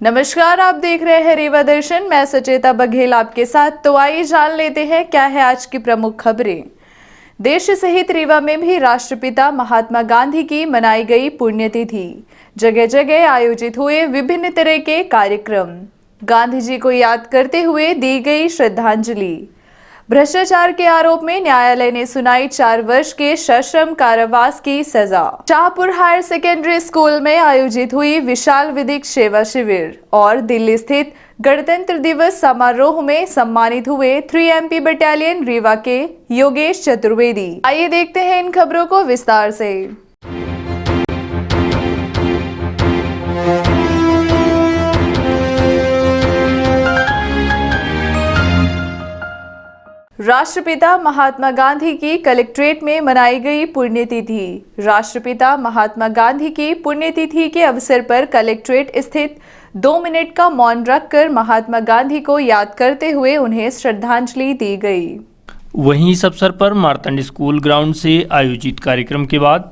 नमस्कार, आप देख रहे हैं रीवा दर्शन। मैं सचेता बघेल आपके साथ। तो आइए जान लेते हैं क्या है आज की प्रमुख खबरें। देश सहित रीवा में भी राष्ट्रपिता महात्मा गांधी की मनाई गई पुण्यतिथि। जगह जगह आयोजित हुए विभिन्न तरह के कार्यक्रम। गांधी जी को याद करते हुए दी गई श्रद्धांजलि। भ्रष्टाचार के आरोप में न्यायालय ने सुनाई 4 वर्ष के सश्रम कारावास की सजा। शाहपुर हायर सेकेंडरी स्कूल में आयोजित हुई विशाल विधिक सेवा शिविर और दिल्ली स्थित गणतंत्र दिवस समारोह में सम्मानित हुए 3 MP बटालियन रीवा के योगेश चतुर्वेदी। आइए देखते हैं इन खबरों को विस्तार से। राष्ट्रपिता महात्मा गांधी की कलेक्ट्रेट में मनाई गई पुण्यतिथि। राष्ट्रपिता महात्मा गांधी की पुण्यतिथि के अवसर पर कलेक्ट्रेट स्थित 2 मिनट का मौन रखकर महात्मा गांधी को याद करते हुए उन्हें श्रद्धांजलि दी गई। वहीं इस अवसर पर मार्तंड स्कूल ग्राउंड से आयोजित कार्यक्रम के बाद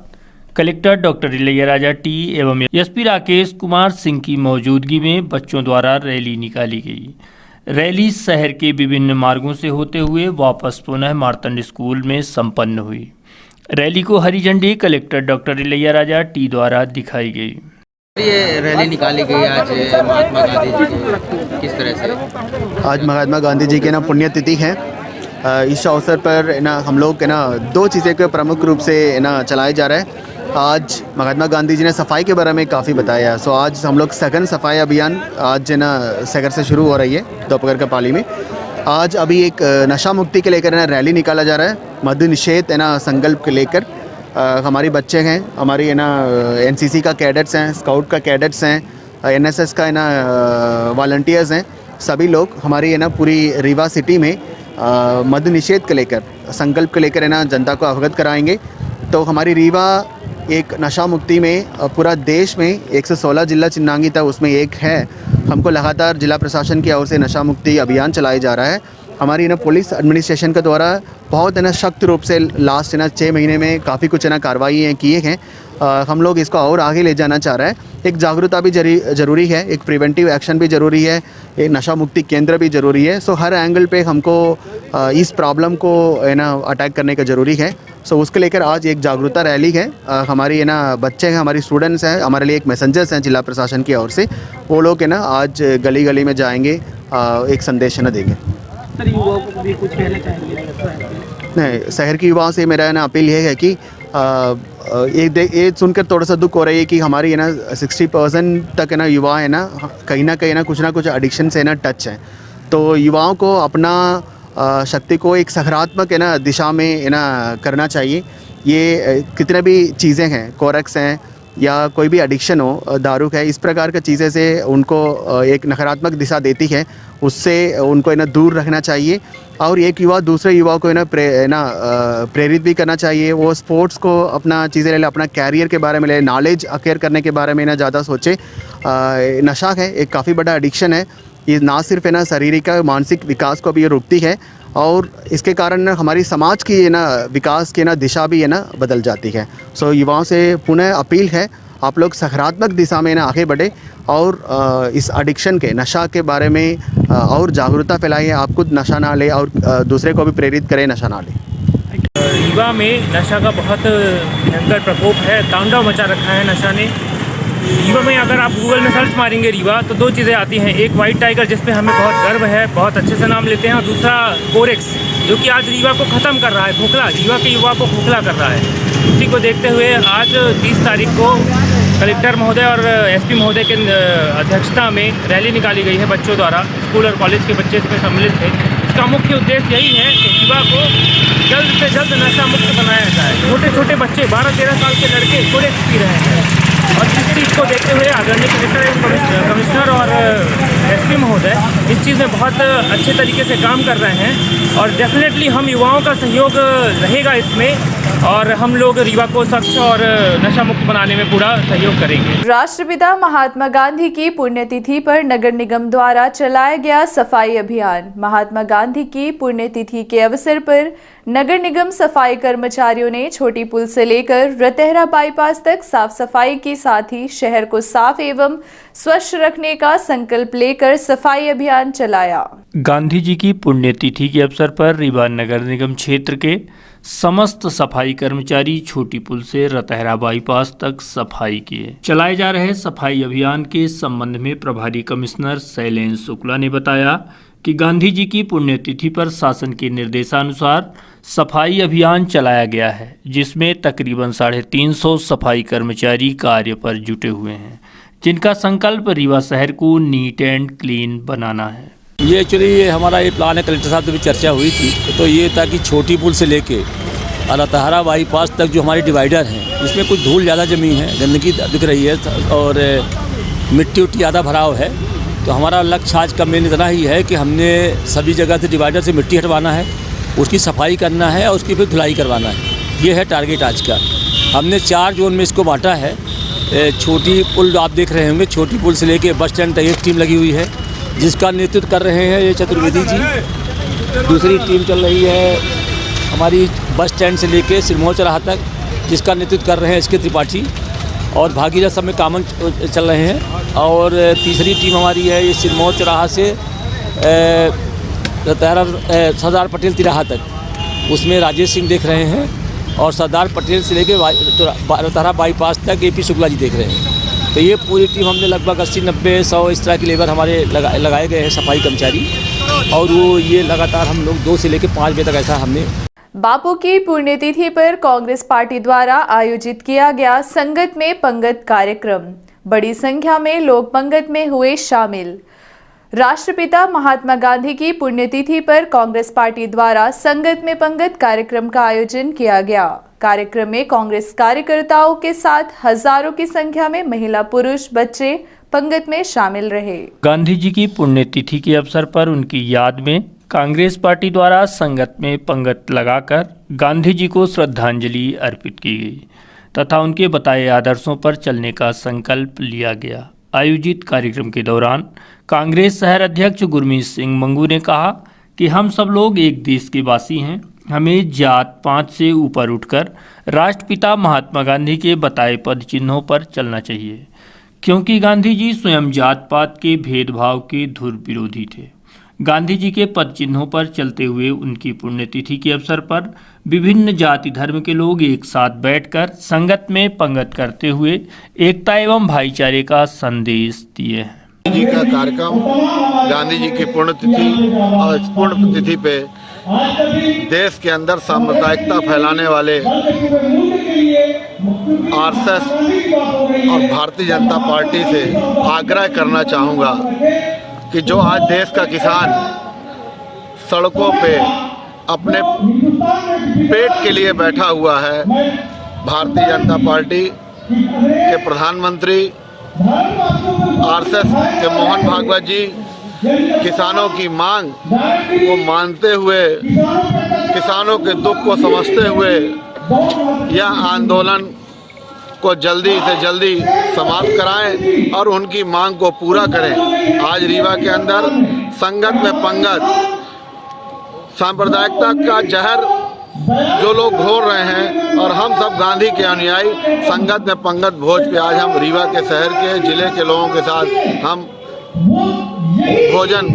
कलेक्टर डॉक्टर इलैयाराजा टी एवं SP राकेश कुमार सिंह की मौजूदगी में बच्चों द्वारा रैली निकाली गई। रैली शहर के विभिन्न मार्गों से होते हुए वापस पुनः मार्तंड स्कूल में संपन्न हुई। रैली को हरी झंडी कलेक्टर डॉक्टर इलैयाराजा टी द्वारा दिखाई गई। ये रैली निकाली गई आज महात्मा गांधी जी की, किस तरह से? आज महात्मा गांधी जी की ना पुण्यतिथि है। इस अवसर पर ना हम लोग ना 2 चीज़ें को प्रमुख रूप से ना चलाए जा रहे हैं। आज महात्मा गांधी जी ने सफाई के बारे में काफ़ी बताया। सो आज हम लोग सघन सफाई अभियान आज ना शहर से शुरू हो रही है दोपहर का पाली में। आज अभी एक नशा मुक्ति के लेकर ना रैली निकाला जा रहा है। मद्य निषेध है ना संकल्प के लेकर हमारी बच्चे हैं, हमारी है ना NCC का कैडेट्स हैं, स्काउट का कैडेट्स हैं, NSS का है ना वॉलंटियर्स हैं। सभी लोग हमारी है ना पूरी रीवा सिटी में मद्य निषेध के लेकर संकल्प के लेकर है ना जनता को अवगत कराएंगे। तो हमारी रीवा एक नशा मुक्ति में पूरा देश में 116 जिला चिन्हांकित है, उसमें एक है। हमको लगातार जिला प्रशासन की ओर से नशा मुक्ति अभियान चलाया जा रहा है। हमारी ना पुलिस एडमिनिस्ट्रेशन के द्वारा बहुत है ना सख्त रूप से लास्ट है ना 6 महीने में काफ़ी कुछ है ना कार्रवाई किए हैं। हम लोग इसको और आगे ले जाना चाह रहे हैं। एक जागरूकता भी ज़रूरी है, एक प्रिवेंटिव एक्शन भी ज़रूरी है, एक नशा मुक्ति केंद्र भी ज़रूरी है। सो हर एंगल पे हमको इस प्रॉब्लम को है ना अटैक करने का ज़रूरी है। सो उसके लेकर आज एक जागरूकता रैली है। हमारी है ना बच्चे हैं, हमारी स्टूडेंट्स हैं, हमारे लिए एक मैसेंजर्स हैं जिला प्रशासन की ओर से। वो लोग है ना आज गली गली में जाएंगे, एक संदेश है ना देंगे। सर, युवाओं को भी कुछ कहना चाहेंगे? नहीं, शहर की युवाओं से मेरा है ना अपील ये है कि ये सुनकर थोड़ा सा दुख हो रही है कि हमारी है ना 60% तक है ना युवा है ना कहीं ना कुछ एडिक्शन से ना टच है। तो युवाओं को अपना शक्ति को एक सकारात्मक है ना दिशा में है ना करना चाहिए। ये कितने भी चीज़ें हैं, कोरेक्स हैं या कोई भी एडिक्शन हो, दारू है, इस प्रकार की चीज़ें से उनको एक नकारात्मक दिशा देती है, उससे उनको है ना दूर रखना चाहिए। और एक युवा दूसरे युवा को है ना प्रेरित भी करना चाहिए। वो स्पोर्ट्स को अपना चीज़ें ले, अपना कैरियर के बारे में ले, नॉलेज अक्वायर करने के बारे में ना ज़्यादा सोचे। नशा है एक काफ़ी बड़ा एडिक्शन है। ये ना सिर्फ है ना शारीरिक मानसिक विकास को भी ये रोकती है और इसके कारण हमारी समाज की है ना विकास की ना दिशा भी है ना बदल जाती है। सो युवाओं से पुनः अपील है, आप लोग सकारात्मक दिशा में ना आगे बढ़े और इस एडिक्शन के नशा के बारे में और जागरूकता फैलाइए। आप खुद नशा ना ले और दूसरे को भी प्रेरित करें नशा ना ले। रीवा में नशा का बहुत भयंकर प्रकोप है, तांडव मचा रखा है नशा ने। रीवा में अगर आप गूगल में सर्च मारेंगे रीवा तो 2 चीज़ें आती हैं। एक वाइट टाइगर जिस पे हमें बहुत गर्व है, बहुत अच्छे से नाम लेते हैं, और दूसरा कोरेक्स जो कि आज रीवा को ख़त्म कर रहा है, खोखला, रीवा के युवा को खोखला कर रहा है। उसी को देखते हुए आज 30 तारीख को कलेक्टर महोदय और SP महोदय के अध्यक्षता में रैली निकाली गई है बच्चों द्वारा। स्कूल और कॉलेज के बच्चे इसमें सम्मिलित थे। इसका मुख्य उद्देश्य यही है कि युवा को जल्द से जल्द नशा मुक्त बनाया जाए। छोटे छोटे बच्चे 12-13 साल के लड़के कोरेक्स पी रहे हैं और इस चीज़ को देखते हुए आदरणीय कलेक्टर कमिश्नर और SP महोदय इस चीज़ में बहुत अच्छे तरीके से काम कर रहे हैं और डेफिनेटली हम युवाओं का सहयोग रहेगा इसमें और हम लोग रीवा को स्वच्छ और नशा मुक्त बनाने में पूरा सहयोग करेंगे। राष्ट्रपिता महात्मा गांधी की पुण्यतिथि पर नगर निगम द्वारा चलाया गया सफाई अभियान। महात्मा गांधी की पुण्यतिथि के अवसर पर नगर निगम सफाई कर्मचारियों ने छोटी पुल से लेकर रतहरा बाईपास तक साफ सफाई के साथ ही शहर को साफ एवं स्वच्छ रखने का संकल्प लेकर सफाई अभियान चलाया। गांधी जी की पुण्यतिथि के अवसर पर रीवा नगर निगम क्षेत्र के समस्त सफाई कर्मचारी छोटी पुल से रतहरा बाईपास तक सफाई किए। चलाए जा रहे सफाई अभियान के संबंध में प्रभारी कमिश्नर शैलेंद्र शुक्ला ने बताया कि गांधी जी की पुण्यतिथि पर शासन के निर्देशानुसार सफाई अभियान चलाया गया है, जिसमें तकरीबन 350 सफाई कर्मचारी कार्य पर जुटे हुए हैं, जिनका संकल्प रीवा शहर को नीट एंड क्लीन बनाना है। ये एक्चुअली ये हमारा ये प्लान है, कलेक्टर साहब से भी चर्चा हुई थी, तो ये था कि छोटी पुल से लेके रतहरा बाईपास तक जो हमारे डिवाइडर हैं, इसमें कुछ धूल ज़्यादा जमी है, गंदगी दिख रही है और मिट्टी उट्टी ज़्यादा भराव है। तो हमारा लक्ष्य आज का मेन इतना ही है कि हमने सभी जगह से डिवाइडर से मिट्टी हटवाना है, उसकी सफाई करना है और उसकी फिर धुलाई करवाना है। ये है टारगेट आज का। हमने 4 जोन में इसको बांटा है। छोटी पुल आप देख रहे होंगे, छोटी पुल से लेके बस स्टैंड तक एक टीम लगी हुई है, जिसका नेतृत्व कर रहे हैं ये चतुर्वेदी जी। दूसरी टीम चल रही है हमारी बस स्टैंड से लेके सिरमौर चौराहा तक, जिसका नेतृत्व कर रहे हैं इसके त्रिपाठी और भागीरथ सब में कामन चल रहे हैं। और तीसरी टीम हमारी है ये सिरमौर चौराहा से सरदार पटेल तिराहा तक, उसमें राजेश सिंह देख रहे हैं और सरदार पटेल से लेके रतहरा बाईपास तक AP शुक्ला जी देख रहे हैं। तो ये पूरी टीम हमने लगभग 80-90-100 इस तरह की लेबर हमारे लगाए गए हैं सफाई कर्मचारी, और वो ये लगातार हम लोग 2 से लेकर 5 बजे तक ऐसा हमने। बापू की पुण्यतिथि पर कांग्रेस पार्टी द्वारा आयोजित किया गया संगत में पंगत कार्यक्रम। बड़ी संख्या में लोग पंगत में हुए शामिल। राष्ट्रपिता महात्मा गांधी की पुण्यतिथि पर कांग्रेस पार्टी द्वारा संगत में पंगत कार्यक्रम का आयोजन किया गया। कार्यक्रम में कांग्रेस कार्यकर्ताओं के साथ हजारों की संख्या में महिला, पुरुष, बच्चे पंगत में शामिल रहे। गांधी जी की पुण्यतिथि के अवसर पर उनकी याद में कांग्रेस पार्टी द्वारा संगत में पंगत लगाकर गांधी जी को श्रद्धांजलि अर्पित की गई तथा उनके बताए आदर्शों पर चलने का संकल्प लिया गया। आयोजित कार्यक्रम के दौरान कांग्रेस शहर अध्यक्ष गुरमीत सिंह मंगू ने कहा कि हम सब लोग एक देश के वासी हैं। हमें जात पात से ऊपर उठकर राष्ट्रपिता महात्मा गांधी के बताए पद चिन्हों पर चलना चाहिए, क्योंकि गांधी जी स्वयं जात पात के भेदभाव के धुर विरोधी थे। गांधी जी के पद चिन्हों पर चलते हुए उनकी पुण्यतिथि के अवसर पर विभिन्न जाति धर्म के लोग एक साथ बैठकर संगत में पंगत करते हुए एकता एवं भाईचारे का संदेश दिए हैं। गांधी जी का कार्यक्रम, गांधी जी की पुण्यतिथि, और इस पुण्यतिथि पे देश के अंदर सांप्रदायिकता फैलाने वाले RSS और भारतीय जनता पार्टी से आग्रह करना चाहूँगा कि जो आज देश का किसान सड़कों पे अपने पेट के लिए बैठा हुआ है, भारतीय जनता पार्टी के प्रधानमंत्री RSS के मोहन भागवत जी किसानों की मांग को मानते हुए, किसानों के दुख को समझते हुए यह आंदोलन को जल्दी से जल्दी समाप्त कराएं और उनकी मांग को पूरा करें। आज रीवा के अंदर संगत में पंगत, सांप्रदायिकता का जहर जो लोग घोल रहे हैं, और हम सब गांधी के अनुयायी संगत में पंगत भोज पे आज हम रीवा के शहर के जिले के लोगों के साथ हम भोजन,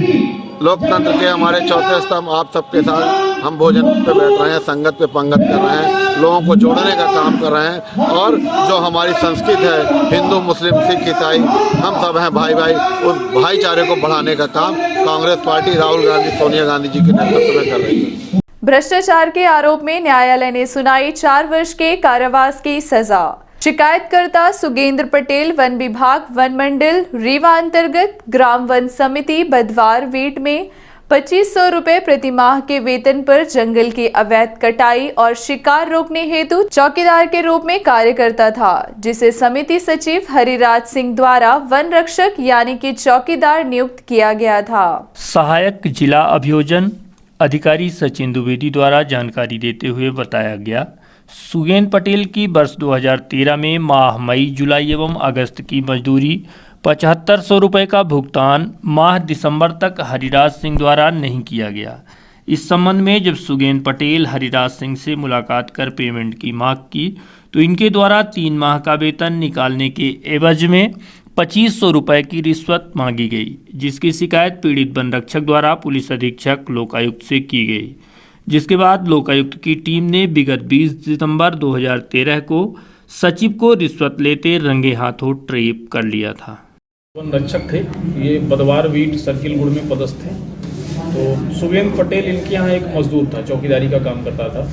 लोकतंत्र के हमारे चौथे स्तंभ आप सबके साथ हम भोजन पे बैठ रहे हैं, संगत पे पंगत कर रहे हैं, लोगों को जोड़ने का काम कर रहे हैं। और जो हमारी संस्कृति है, हिंदू, मुस्लिम, सिख, ईसाई, हम सब हैं भाई भाई, उस भाईचारे को बढ़ाने का काम कांग्रेस पार्टी राहुल गांधी, सोनिया गांधी जी के नेतृत्व में कर रही है। भ्रष्टाचार के आरोप में न्यायालय ने सुनाई 4 वर्ष के कारावास की सजा। शिकायतकर्ता सुगेंद्र पटेल वन विभाग वन मंडल रीवा अंतर्गत ग्राम वन समिति बधवार वीट में 2500 रुपए प्रति माह के वेतन पर जंगल की अवैध कटाई और शिकार रोकने हेतु चौकीदार के रूप में कार्य करता था, जिसे समिति सचिव हरिराज सिंह द्वारा वन रक्षक यानी कि चौकीदार नियुक्त किया गया था। सहायक जिला अभियोजन अधिकारी सचिन द्विवेदी द्वारा जानकारी देते हुए बताया गया सुगेन पटेल की वर्ष 2013 में माह मई, जुलाई एवं अगस्त की मजदूरी 7500 रुपये का भुगतान माह दिसंबर तक हरिराज सिंह द्वारा नहीं किया गया। इस संबंध में जब सुगेन पटेल हरिराज सिंह से मुलाकात कर पेमेंट की मांग की तो इनके द्वारा 3 माह का वेतन निकालने के एवज में 2500 रुपये की रिश्वत मांगी गई, जिसकी शिकायत पीड़ित वन रक्षक द्वारा पुलिस अधीक्षक लोकायुक्त से की गई, जिसके बाद लोकायुक्त की टीम ने विगत 20 सितंबर 2013 को सचिव को रिश्वत लेते रंगे हाथों ट्रेप कर लिया था। वन रक्षक थे, ये बदवार वीट सर्किल गुड़ में पदस्थ थे। तो सुगेन पटेल इनके यहाँ एक मजदूर था, चौकीदारी का काम करता था।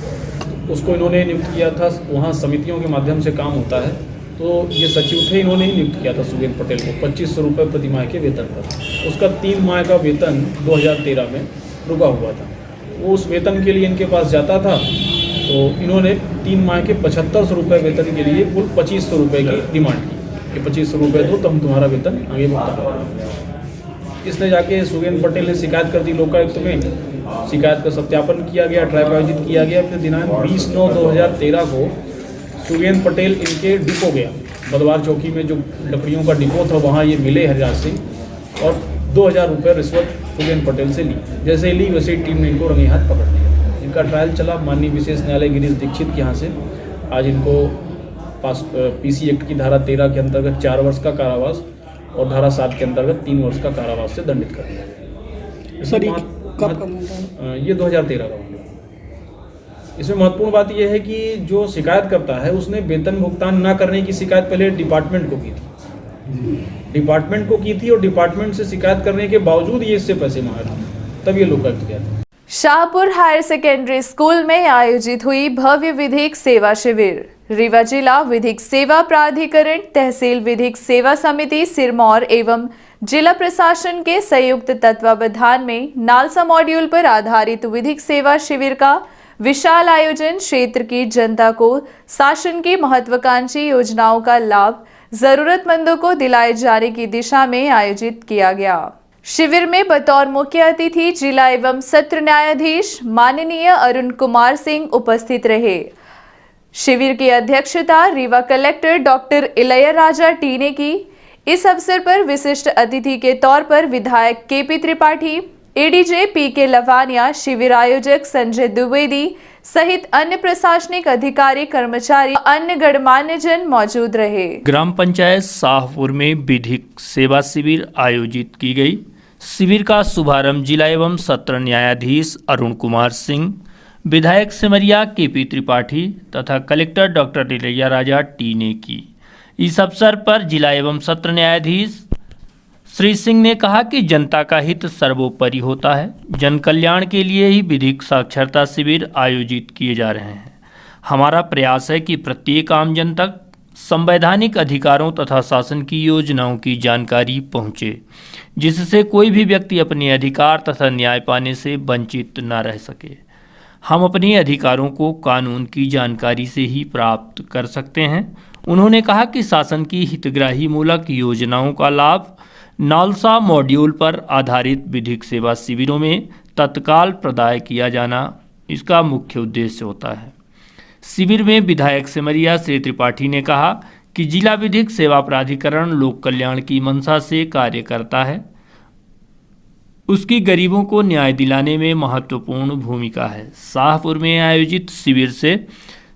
उसको इन्होंने नियुक्त किया था, वहाँ समितियों के माध्यम से काम होता है, तो ये सचिव थे, इन्होंने ही नियुक्त किया था सुगेन पटेल को 2500 रुपये प्रति माह के वेतन पर। उसका 3 माह का वेतन 2013 में रुका हुआ था। वो उस वेतन के लिए इनके पास जाता था, तो इन्होंने 3 माह के 7500 रुपये वेतन के लिए कुल 2500 रुपये की डिमांड की कि 2500 रुपये दो तो हम तुम्हारा वेतन आगे भुगतान। इसने जाके सुगेन पटेल ने शिकायत कर दी लोकायुक्त में। शिकायत का सत्यापन किया गया, ट्रायल आयोजित किया गया। फिर दिनांक 20/9/2013 को सुगेन पटेल इनके डिपो गया, बदवार चौकी में जो लकड़ियों का डिपो था वहाँ ये मिले हरिराज सिंह और 2000 रुपये रिश्वत सुगेन पटेल से ली। जैसे ही ली वैसे ही टीम ने इनको रंगे हाथ पकड़ लिया। इनका ट्रायल चला माननीय विशेष न्यायालय गिरीश दीक्षित के यहाँ से। आज इनको पीसी एक्ट की धारा 13 के अंतर्गत 4 वर्ष का कारावास और धारा 7 के अंतर्गत 3 वर्ष का कारावास से दंडित कर दिया। सर कब का मामला? ये 2013 का मामला। इसमें महत्वपूर्ण बात यह है कि जो शिकायत करता है उसने वेतन भुगतान न करने की शिकायत पहले डिपार्टमेंट को की थी और डिपार्टमेंट से शिकायत करने के बावजूद ये इससे पैसे मांगा था, तब ये लोकायुक्त गया था। शाहपुर हायर सेकेंडरी स्कूल में आयोजित हुई भव्य विधिक सेवा शिविर। रीवा जिला विधिक सेवा प्राधिकरण, तहसील विधिक सेवा समिति सिरमौर एवं जिला प्रशासन के संयुक्त तत्वावधान में नालसा मॉड्यूल पर आधारित विधिक सेवा शिविर का विशाल आयोजन क्षेत्र की जनता को शासन की महत्वाकांक्षी योजनाओं का लाभ जरूरतमंदों को दिलाए जाने की दिशा में आयोजित किया गया। शिविर में बतौर मुख्य अतिथि जिला एवं सत्र न्यायाधीश माननीय अरुण कुमार सिंह उपस्थित रहे। शिविर की अध्यक्षता Rewa collector doctor Ilaiyaraja T ने की। इस अवसर पर विशिष्ट अतिथि के तौर पर विधायक केपी त्रिपाठी, एडीजे पीके लवानिया, शिविर आयोजक संजय द्विवेदी सहित अन्य प्रशासनिक अधिकारी, कर्मचारी, अन्य गणमान्य जन मौजूद रहे। ग्राम पंचायत शाहपुर में विधिक सेवा शिविर आयोजित की गई। शिविर का शुभारंभ जिला एवं सत्र न्यायाधीश अरुण कुमार सिंह, विधायक सिमरिया केपी त्रिपाठी तथा कलेक्टर डॉक्टर इलैयाराजा टी ने की। इस अवसर पर जिला एवं सत्र न्यायाधीश श्री सिंह ने कहा कि जनता का हित सर्वोपरि होता है। जन कल्याण के लिए ही विधिक साक्षरता शिविर आयोजित किए जा रहे हैं। हमारा प्रयास है कि प्रत्येक आम जन तक संवैधानिक अधिकारों तथा शासन की योजनाओं की जानकारी पहुंचे, जिससे कोई भी व्यक्ति अपने अधिकार तथा न्याय पाने से वंचित न रह सके। हम अपने अधिकारों को कानून की जानकारी से ही प्राप्त कर सकते हैं। उन्होंने कहा कि शासन की हितग्राही मूलक योजनाओं का लाभ नालसा मॉड्यूल पर आधारित विधिक सेवा शिविरों में तत्काल प्रदाय किया जाना इसका मुख्य उद्देश्य होता है। शिविर में विधायक सिमरिया श्री त्रिपाठी ने कहा कि जिला विधिक सेवा प्राधिकरण लोक कल्याण की मंशा से कार्य करता है। उसकी गरीबों को न्याय दिलाने में महत्वपूर्ण भूमिका है। शाहपुर में आयोजित शिविर से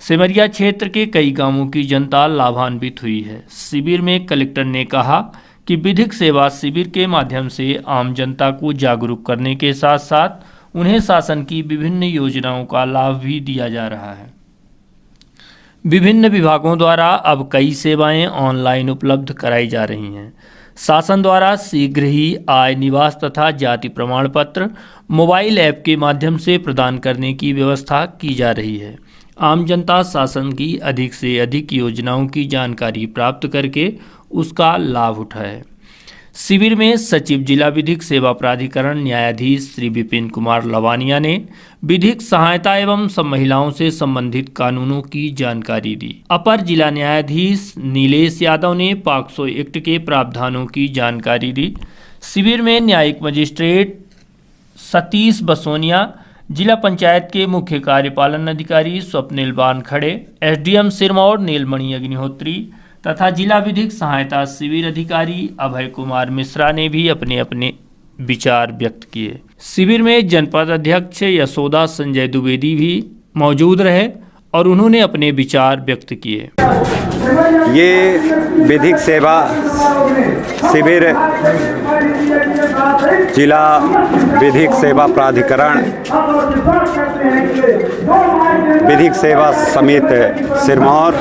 सिमरिया क्षेत्र के कई गांवों की जनता लाभान्वित हुई है। शिविर में कलेक्टर ने कहा कि विधिक सेवा शिविर के माध्यम से आम जनता को जागरूक करने के साथ साथ उन्हें शासन की विभिन्न योजनाओं का लाभ भी दिया जा रहा है। विभिन्न विभागों द्वारा अब कई सेवाएं ऑनलाइन उपलब्ध कराई जा रही हैं। शासन द्वारा शीघ्र ही आय, निवास तथा जाति प्रमाण पत्र मोबाइल ऐप के माध्यम से प्रदान करने की व्यवस्था की जा रही है। आम जनता शासन की अधिक से अधिक योजनाओं की जानकारी प्राप्त करके उसका लाभ उठाए। शिविर में सचिव जिला विधिक सेवा प्राधिकरण न्यायाधीश श्री विपिन कुमार लवानिया ने विधिक सहायता एवं सब महिलाओं से संबंधित कानूनों की जानकारी दी। अपर जिला न्यायाधीश नीलेश यादव ने पॉक्सो एक्ट के प्रावधानों की जानकारी दी। शिविर में न्यायिक मजिस्ट्रेट सतीश बसोनिया, जिला पंचायत के मुख्य कार्यपालन अधिकारी स्वप्निल वानखड़े, एसडीएम सिरमौर नीलमणि अग्निहोत्री तथा जिला विधिक सहायता शिविर अधिकारी अभय कुमार मिश्रा ने भी अपने अपने विचार व्यक्त किए। शिविर में जनपद अध्यक्ष यशोदा संजय द्विवेदी भी मौजूद रहे और उन्होंने अपने विचार व्यक्त किए। ये विधिक सेवा शिविर जिला विधिक सेवा प्राधिकरण विधिक सेवा समिति सिरमौर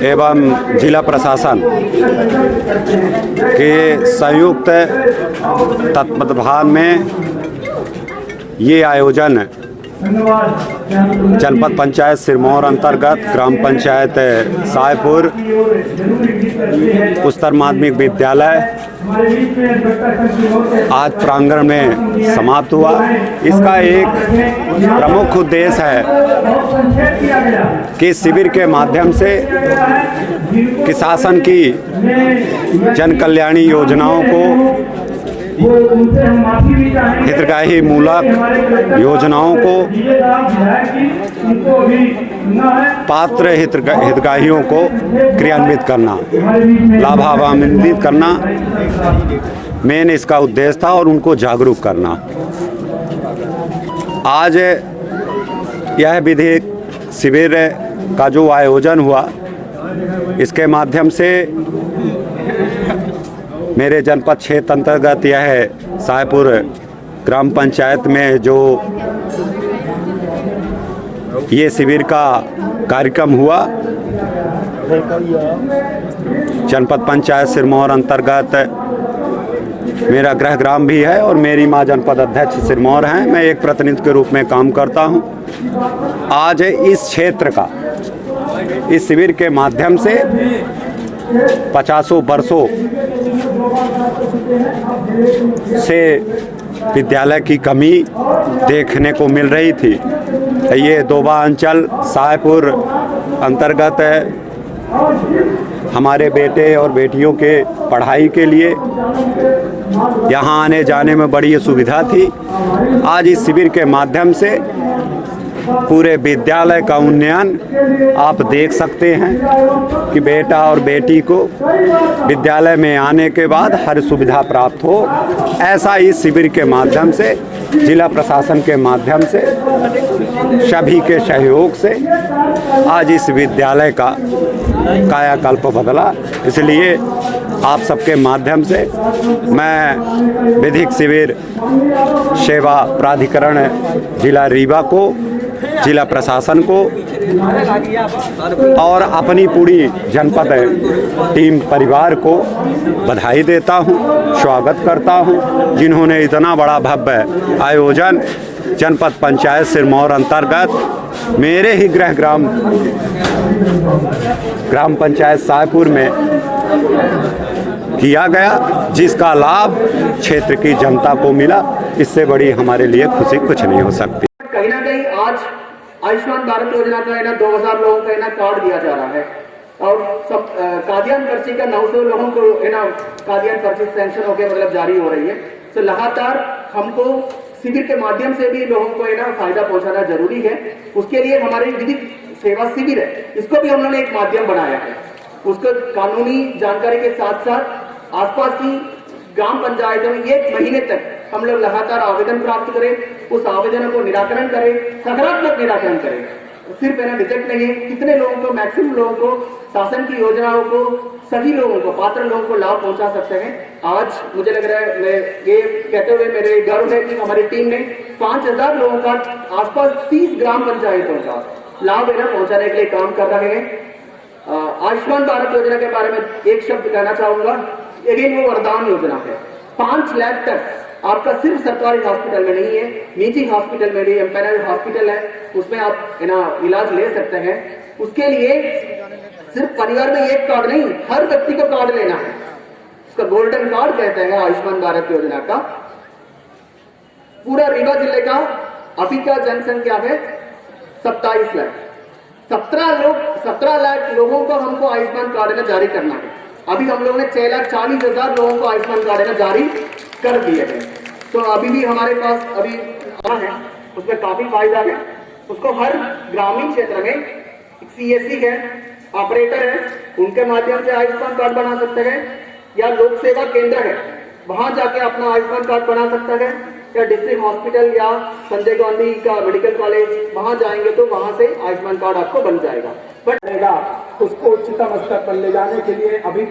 एवं जिला प्रशासन के संयुक्त तत्वावधान में ये आयोजन जनपद पंचायत सिरमौर अंतर्गत ग्राम पंचायत सायपुर उच्चतर माध्यमिक विद्यालय आज प्रांगण में समाप्त हुआ। इसका एक प्रमुख उद्देश्य है कि शिविर के माध्यम से कि शासन की जन कल्याणी योजनाओं को, हितग्राही मूलक योजनाओं को पात्र हितग्राहियों को क्रियान्वित करना, लाभान्वित करना मेन इसका उद्देश्य था और उनको जागरूक करना। आज यह विधिक शिविर का जो आयोजन हुआ, इसके माध्यम से मेरे जनपद क्षेत्र अंतर्गत यह सायपुर ग्राम पंचायत में जो ये शिविर का कार्यक्रम हुआ, जनपद पंचायत सिरमौर अंतर्गत मेरा गृह ग्राम भी है और मेरी मां जनपद अध्यक्ष सिरमौर हैं। मैं एक प्रतिनिधि के रूप में काम करता हूं। आज इस क्षेत्र का इस शिविर के माध्यम से 50 वर्षों से विद्यालय की कमी देखने को मिल रही थी। ये दोबा अंचल सायपुर अंतर्गत है। हमारे बेटे और बेटियों के पढ़ाई के लिए यहाँ आने जाने में बड़ी सुविधा थी। आज इस शिविर के माध्यम से पूरे विद्यालय का उन्नयन आप देख सकते हैं कि बेटा और बेटी को विद्यालय में आने के बाद हर सुविधा प्राप्त हो। ऐसा इस शिविर के माध्यम से, जिला प्रशासन के माध्यम से, सभी के सहयोग से आज इस विद्यालय का कायाकल्प बदला। इसलिए आप सबके माध्यम से मैं विधिक शिविर सेवा प्राधिकरण जिला रीवा को, जिला प्रशासन को और अपनी पूरी जनपद टीम परिवार को बधाई देता हूं, स्वागत करता हूं, जिन्होंने इतना बड़ा भव्य आयोजन जनपद पंचायत सिरमौर अंतर्गत मेरे ही गृह ग्राम पंचायत सायपुर में किया गया, जिसका लाभ क्षेत्र की जनता को मिला। इससे बड़ी हमारे लिए खुशी कुछ नहीं हो सकती। कहीं ना कहीं आज आयुष्मान भारत योजना का 2000 लोगों का कार्ड दिया जा रहा है और सब कादियान पर्ची का 900 लोगों को कादियान पर्ची सैंक्शन होकर मतलब जारी हो रही है। तो लगातार हमको शिविर के माध्यम से भी लोगों को फायदा पहुंचाना जरूरी है। उसके लिए हमारी विधिक सेवा शिविर है, इसको भी हम लोगों ने एक माध्यम बनाया है। उसको कानूनी जानकारी के साथ साथ आसपास की ग्राम पंचायतों में 1 महीने तक हम लोग लगातार आवेदन प्राप्त करें, उस आवेदनों को निराकरण करें, सकारात्मक निराकरण करें, सिर्फ रिजेक्ट नहीं है। कितने लोगों को, मैक्सिमम लोगों को शासन की योजनाओं को, सभी लोगों को, पात्र लोगों को लाभ पहुंचा सकते हैं। आज मुझे लग रहा है, मैं ये कहते हुए मेरे गर्व है कि हमारी टीम ने 5000 लोगों का आसपास 30 ग्राम पंचायतों का लाभ पहुंचाने के लिए काम कर रहे हैं। आयुष्मान भारत योजना के बारे में एक शब्द कहना चाहूंगा। अगेन वो वरदान योजना है। 5 लाख तक आपका सिर्फ सरकारी हॉस्पिटल में नहीं है, निजी हॉस्पिटल में भी, एम्पैनल हॉस्पिटल है, उसमें आप इलाज ले सकते हैं। उसके लिए सिर्फ परिवार में एक कार्ड नहीं, हर व्यक्ति को कार्ड लेना है। उसका गोल्डन कार्ड कहते हैं आयुष्मान भारत योजना का। पूरा रीवा जिले का अभी का जनसंख्या है 27 लाख। 17 लाख लोगों को हमको आयुष्मान कार्ड जारी करना है। अभी हम लोगों ने 6,40,000 लोगों को आयुष्मान कार्ड जारी कर दिए हैं। तो अभी भी हमारे पास अभी है, उसमें काफ़ी फायदा है। उसको हर ग्रामीण क्षेत्र में CSC है, ऑपरेटर है, उनके माध्यम से आयुष्मान कार्ड बना सकते हैं, या लोक सेवा केंद्र है, वहाँ जाके अपना आयुष्मान कार्ड बना सकता है, या डिस्ट्रिक्ट हॉस्पिटल या संजय गांधी का मेडिकल कॉलेज वहाँ जाएंगे तो वहाँ से आयुष्मान कार्ड आपको बन जाएगा। बट उसको उच्चतम स्तर पर ले जाने के लिए अभी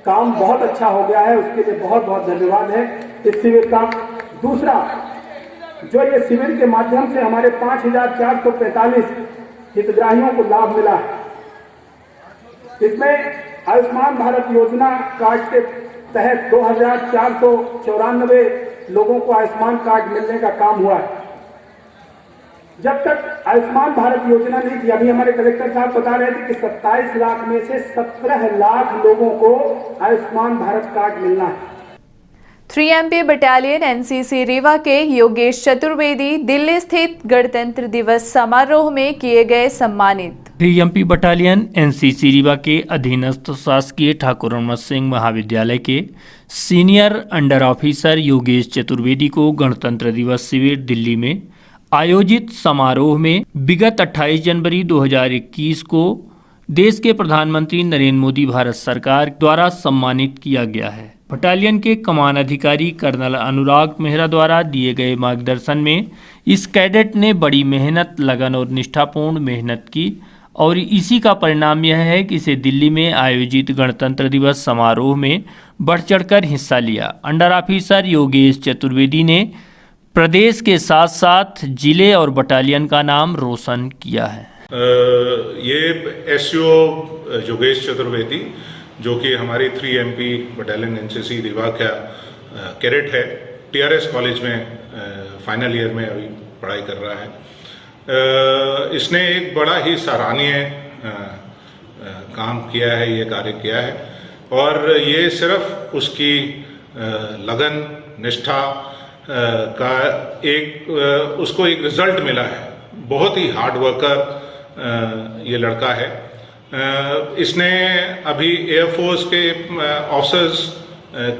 काम बहुत अच्छा हो गया है, उसके लिए बहुत बहुत धन्यवाद है इस शिविर का। दूसरा, जो ये शिविर के माध्यम से हमारे 5,445 हितग्राहियों को लाभ मिला है, इसमें आयुष्मान भारत योजना कार्ड के तहत 2,494 लोगों को आयुष्मान कार्ड मिलने का काम हुआ है। जब तक आयुष्मान भारत योजना नहीं थी, अभी हमारे कलेक्टर साहब बता रहे थे कि 27 लाख में से 17 लाख लोगों को आयुष्मान भारत कार्ड मिलना है। 3MP बटालियन NCC रीवा के योगेश चतुर्वेदी दिल्ली स्थित गणतंत्र दिवस समारोह में किए गए सम्मानित। 3MP बटालियन NCC रीवा के अधीनस्थ शासकीय ठाकुर रमन सिंह महाविद्यालय के senior under officer Yogesh Chaturvedi को गणतंत्र दिवस शिविर दिल्ली में आयोजित समारोह में विगत 28 जनवरी 2021 को देश के प्रधानमंत्री नरेंद्र मोदी भारत सरकार द्वारा सम्मानित किया गया है। बटालियन के कमान अधिकारी कर्नल अनुराग मेहरा द्वारा दिए गए मार्गदर्शन में इस कैडेट ने बड़ी मेहनत, लगन और निष्ठापूर्ण मेहनत की और इसी का परिणाम यह है कि इसे दिल्ली में आयोजित गणतंत्र दिवस समारोह में बढ़ चढ़कर हिस्सा लिया। अंडर ऑफिसर योगेश चतुर्वेदी ने प्रदेश के साथ साथ जिले और बटालियन का नाम रोशन किया है। ये SO योगेश चतुर्वेदी जो कि हमारी 3MP बटालियन NCC रीवा का कैडेट है, TRS कॉलेज में फाइनल ईयर में अभी पढ़ाई कर रहा है। इसने एक बड़ा ही सराहनीय काम किया है, ये कार्य किया है और ये सिर्फ उसकी लगन, निष्ठा का उसको एक रिजल्ट मिला है। बहुत ही हार्ड वर्कर ये लड़का है। इसने अभी एयरफोर्स के ऑफिसर्स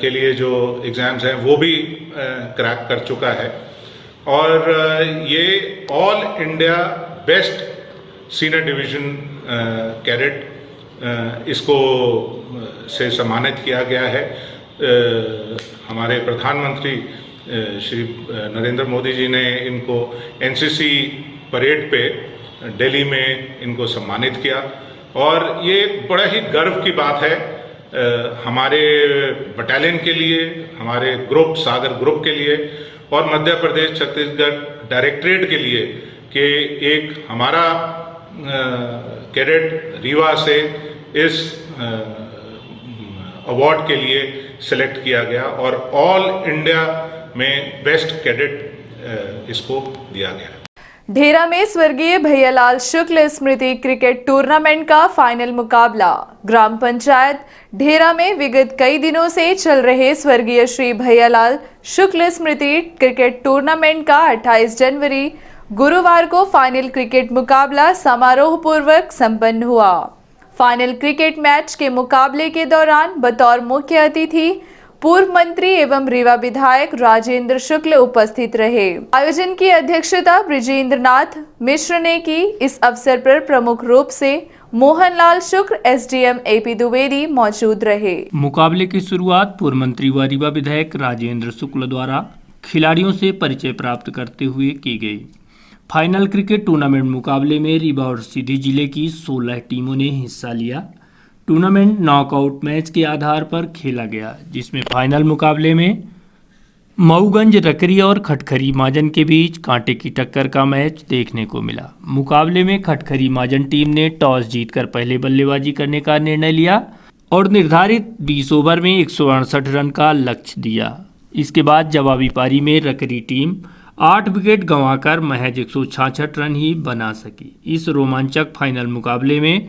के लिए जो एग्ज़ाम्स हैं वो भी क्रैक कर चुका है और ये all India best senior division cadet इसको से सम्मानित किया गया है। हमारे प्रधानमंत्री श्री नरेंद्र मोदी जी ने इनको NCC परेड पे दिल्ली में इनको सम्मानित किया और ये एक बड़ा ही गर्व की बात है हमारे बटालियन के लिए, हमारे ग्रुप सागर ग्रुप के लिए और मध्य प्रदेश छत्तीसगढ़ डायरेक्टरेट के लिए कि एक हमारा कैडेट रीवा से इस अवार्ड के लिए सिलेक्ट किया गया और ऑल इंडिया में बेस्ट कैडेट इसको दिया गया। ढेरा में स्वर्गीय भैयालाल शुक्ल स्मृति क्रिकेट टूर्नामेंट का फाइनल मुकाबला। ग्राम पंचायत ढेरा में विगत कई दिनों से चल रहे स्वर्गीय श्री भैयालाल शुक्ल स्मृति क्रिकेट टूर्नामेंट का 28 जनवरी गुरुवार को फाइनल क्रिकेट मुकाबला समारोह पूर्वक संपन्न हुआ। फाइनल क्रिकेट मैच के मुकाबले के दौरान बतौर मुख्य अतिथि पूर्व मंत्री एवं रीवा विधायक राजेंद्र शुक्ल उपस्थित रहे। आयोजन की अध्यक्षता ब्रिजेंद्र नाथ मिश्र ने की। इस अवसर पर प्रमुख रूप से मोहनलाल शुक्ल SDM AP द्विवेदी मौजूद रहे। मुकाबले की शुरुआत पूर्व मंत्री व रीवा विधायक राजेंद्र शुक्ल द्वारा खिलाड़ियों से परिचय प्राप्त करते हुए की गई। फाइनल क्रिकेट टूर्नामेंट मुकाबले में रीवा और सीधी जिले की 16 टीमों ने हिस्सा लिया। टूर्नामेंट नॉकआउट मैच के आधार पर खेला गया, जिसमें फाइनल मुकाबले में मऊगंज रकरी और खटखरी माजन के बीच कांटे की टक्कर का मैच देखने को मिला। मुकाबले में खटखरी माजन टीम ने टॉस जीतकर पहले बल्लेबाजी करने का निर्णय लिया और निर्धारित 20 ओवर में 168 रन का लक्ष्य दिया। इसके बाद जवाबी पारी में रकरी टीम 8 विकेट गंवाकर महज 166 रन ही बना सकी। इस रोमांचक फाइनल मुकाबले में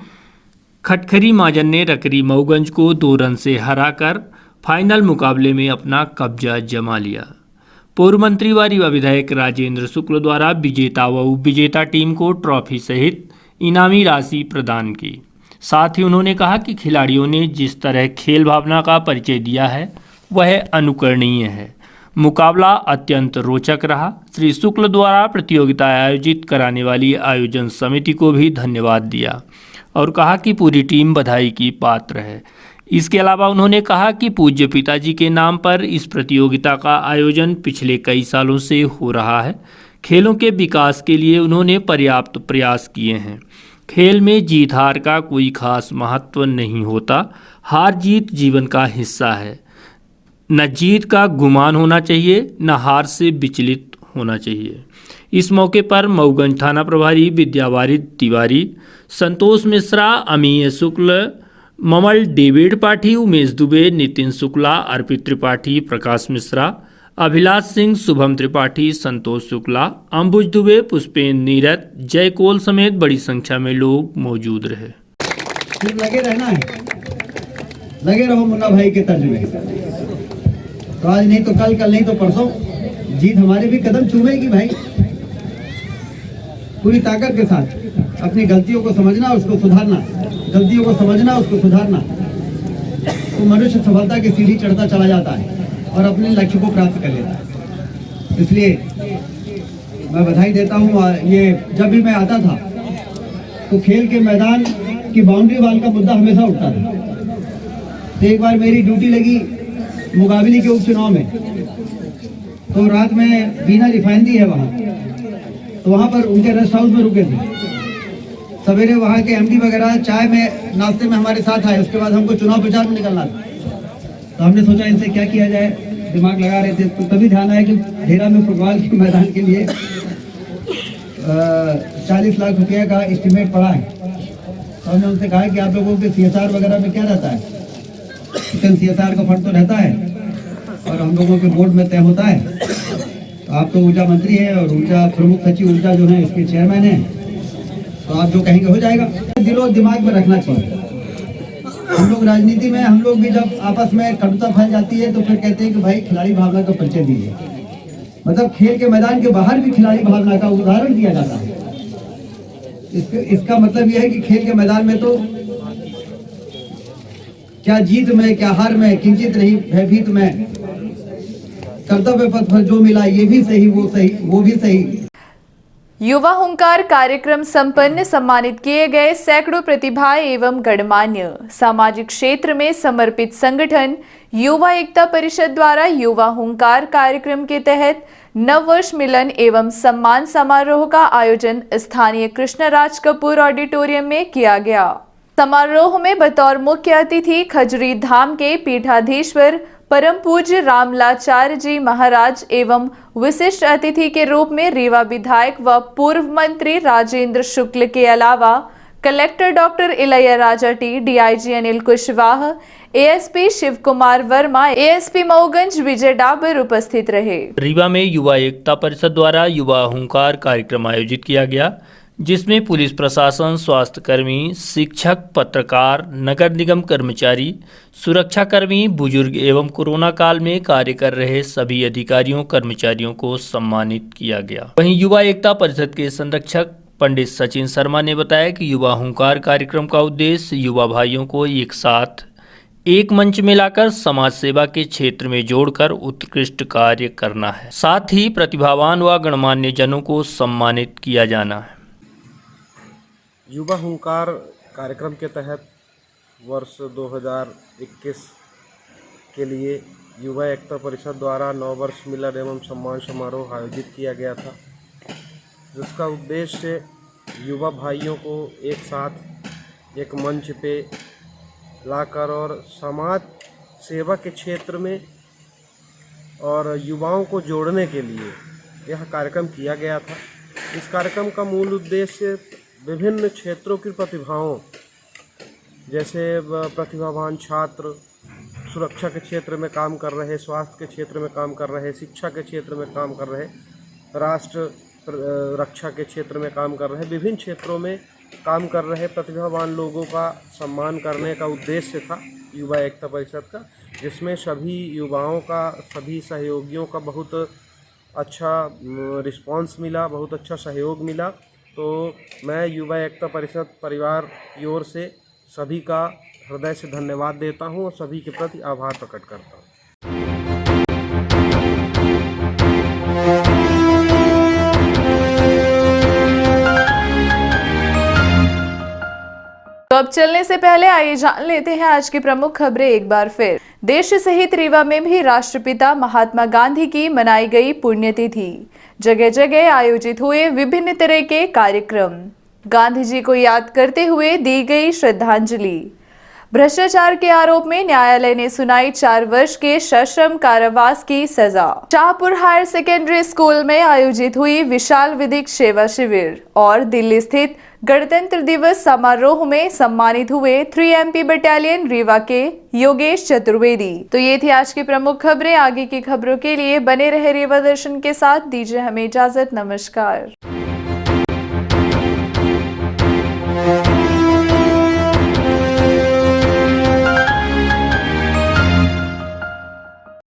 खटखरी माजन ने रकरी मऊगंज को 2 रन से हराकर फाइनल मुकाबले में अपना कब्जा जमा लिया। पूर्व मंत्री व रीवा विधायक राजेंद्र शुक्ल द्वारा विजेता व उपविजेता टीम को ट्रॉफी सहित इनामी राशि प्रदान की। साथ ही उन्होंने कहा कि खिलाड़ियों ने जिस तरह खेल भावना का परिचय दिया है वह अनुकरणीय है। मुकाबला अत्यंत रोचक रहा। श्री शुक्ल द्वारा प्रतियोगिता आयोजित कराने वाली आयोजन समिति को भी धन्यवाद दिया और कहा कि पूरी टीम बधाई की पात्र है। इसके अलावा उन्होंने कहा कि पूज्य पिताजी के नाम पर इस प्रतियोगिता का आयोजन पिछले कई सालों से हो रहा है। खेलों के विकास के लिए उन्होंने पर्याप्त प्रयास किए हैं। खेल में जीत हार का कोई खास महत्व नहीं होता, हार जीत जीवन का हिस्सा है। न जीत का गुमान होना चाहिए, न हार से विचलित होना चाहिए। इस मौके पर मऊगंज थाना प्रभारी विद्यावारिद तिवारी, संतोष मिश्रा, अमीय शुक्ल, ममल डेविड पाठी, उमेश दुबे, नितिन शुक्ला, अर्पित त्रिपाठी, प्रकाश मिश्रा, अभिलाष सिंह, शुभम त्रिपाठी, संतोष शुक्ला, अंबुज दुबे, पुष्पेंद्र नीरत, जय कोल समेत बड़ी संख्या में लोग मौजूद रहे। फिर लगे रहना है, लगे रहो मुन्ना भाई के तर्ज में। तो आज नहीं तो कल, कल नहीं तो परसों जीत हमारे भी कदम चूमेगी भाई। पूरी ताकत के साथ अपनी गलतियों को समझना, उसको सुधारना, गलतियों को समझना, उसको सुधारना, तो मनुष्य सफलता की सीढ़ी चढ़ता चला जाता है और अपने लक्ष्य को प्राप्त कर लेता है। इसलिए मैं बधाई देता हूँ। ये जब भी मैं आता था तो खेल के मैदान की बाउंड्री वाल का मुद्दा हमेशा उठता था। तो एक बार मेरी ड्यूटी लगी मुकाबली के उपचुनाव में, तो रात में बीना रिफाइनरी है वहाँ, तो वहाँ पर उनके रेस्ट हाउस में रुके थे। सवेरे वहाँ के एमडी वगैरह चाय में नाश्ते में हमारे साथ आए। उसके बाद हमको चुनाव प्रचार में निकलना था, तो हमने सोचा इनसे क्या किया जाए, दिमाग लगा रहे थे। तो तभी ध्यान आया कि ढेरा में फुटबॉल के मैदान के लिए 40 लाख रुपये का एस्टिमेट पड़ा है। तो हमने उनसे कहा कि आप लोगों के CSR वगैरह में क्या रहता है। CSR का फंड तो रहता है और हम लोगों के बोर्ड में तय होता है। तो आप तो ऊर्जा मंत्री हैं और ऊर्जा प्रमुख सचिव ऊर्जा जो है इसके चेयरमैन हैं, तो आप जो कहेंगे हो जाएगा। दिलो दिमाग में रखना चाहिए। हम लोग राजनीति में, हम लोग भी जब आपस में कटुता फैल जाती है तो फिर कहते हैं कि भाई खिलाड़ी भावना का परिचय दीजिए। मतलब खेल के मैदान के बाहर भी खिलाड़ी भावना का उदाहरण दिया जाता है। इसका मतलब यह है कि खेल के मैदान में तो क्या जीत में क्या हार में किंचित नहीं भयभीत में, कर्तव्य पथ पर जो मिला ये भी सही वो भी सही। युवा हुंकार कार्यक्रम संपन्न, सम्मानित किए गए सैकड़ों प्रतिभाएं एवं गणमान्य। सामाजिक क्षेत्र में समर्पित संगठन युवा एकता परिषद द्वारा युवा हुंकार कार्यक्रम के तहत नववर्ष मिलन एवं सम्मान समारोह का आयोजन स्थानीय कृष्णराज कपूर ऑडिटोरियम में किया गया। समारोह में बतौर मुख्य अतिथि खजूरी धाम के पीठाधीश्वर परम पूज्य रामलाचार्य जी महाराज एवं विशिष्ट अतिथि के रूप में रीवा विधायक व पूर्व मंत्री राजेंद्र शुक्ल के अलावा collector doctor Ilaiyaraja T, DIG Anil Kushwaha, ASP Shiv Kumar Verma, ASP Mauganj Vijay Dabar उपस्थित रहे। रीवा में युवा एकता परिषद द्वारा युवा हुंकार कार्यक्रम आयोजित किया गया, जिसमें पुलिस प्रशासन, स्वास्थ्य कर्मी, शिक्षक, पत्रकार, नगर निगम कर्मचारी, सुरक्षाकर्मी, बुजुर्ग एवं कोरोना काल में कार्य कर रहे सभी अधिकारियों कर्मचारियों को सम्मानित किया गया। वहीं युवा एकता परिषद के संरक्षक पंडित सचिन शर्मा ने बताया कि युवा हुंकार कार्यक्रम का उद्देश्य युवा भाइयों को एक साथ एक मंच में लाकर समाज सेवा के क्षेत्र में जोड़कर उत्कृष्ट कार्य करना है। साथ ही प्रतिभावान व गणमान्य जनों को सम्मानित किया जाना है। युवा हुंकार कार्यक्रम के तहत वर्ष 2021 के लिए युवा एकता परिषद द्वारा नववर्ष मिलन एवं सम्मान समारोह आयोजित किया गया था, जिसका उद्देश्य युवा भाइयों को एक साथ एक मंच पे लाकर और समाज सेवा के क्षेत्र में और युवाओं को जोड़ने के लिए यह कार्यक्रम किया गया था। इस कार्यक्रम का मूल उद्देश्य विभिन्न क्षेत्रों की प्रतिभाओं, जैसे प्रतिभावान छात्र, सुरक्षा के क्षेत्र में काम कर रहे, स्वास्थ्य के क्षेत्र में काम कर रहे, शिक्षा के क्षेत्र में काम कर रहे, राष्ट्र रक्षा के क्षेत्र में काम कर रहे, विभिन्न क्षेत्रों में काम कर रहे प्रतिभावान लोगों का सम्मान करने का उद्देश्य था युवा एकता परिषद का, जिसमें सभी युवाओं का, सभी सहयोगियों का बहुत अच्छा रिस्पांस मिला, बहुत अच्छा सहयोग मिला। तो मैं युवा एकता परिषद परिवार की ओर से सभी का हृदय से धन्यवाद देता हूँ और सभी के प्रति आभार प्रकट करता हूँ। तो अब चलने से पहले आइए जान लेते हैं आज की प्रमुख खबरें एक बार फिर। देश सहित रीवा में भी राष्ट्रपिता महात्मा गांधी की मनाई गई पुण्यतिथि। जगह जगह आयोजित हुए विभिन्न तरह के कार्यक्रम। गांधी जी को याद करते हुए दी गई श्रद्धांजलि। भ्रष्टाचार के आरोप में न्यायालय ने सुनाई 4 वर्ष के सश्रम कारावास की सजा। शाहपुर हायर सेकेंडरी स्कूल में आयोजित हुई विशाल विधिक सेवा शिविर और दिल्ली स्थित गणतंत्र दिवस समारोह में सम्मानित हुए 3MP बटालियन रीवा के योगेश चतुर्वेदी। तो ये थी आज की प्रमुख खबरें। आगे की खबरों के लिए बने रहे रीवा दर्शन के साथ। दीजिए हमें इजाजत। नमस्कार।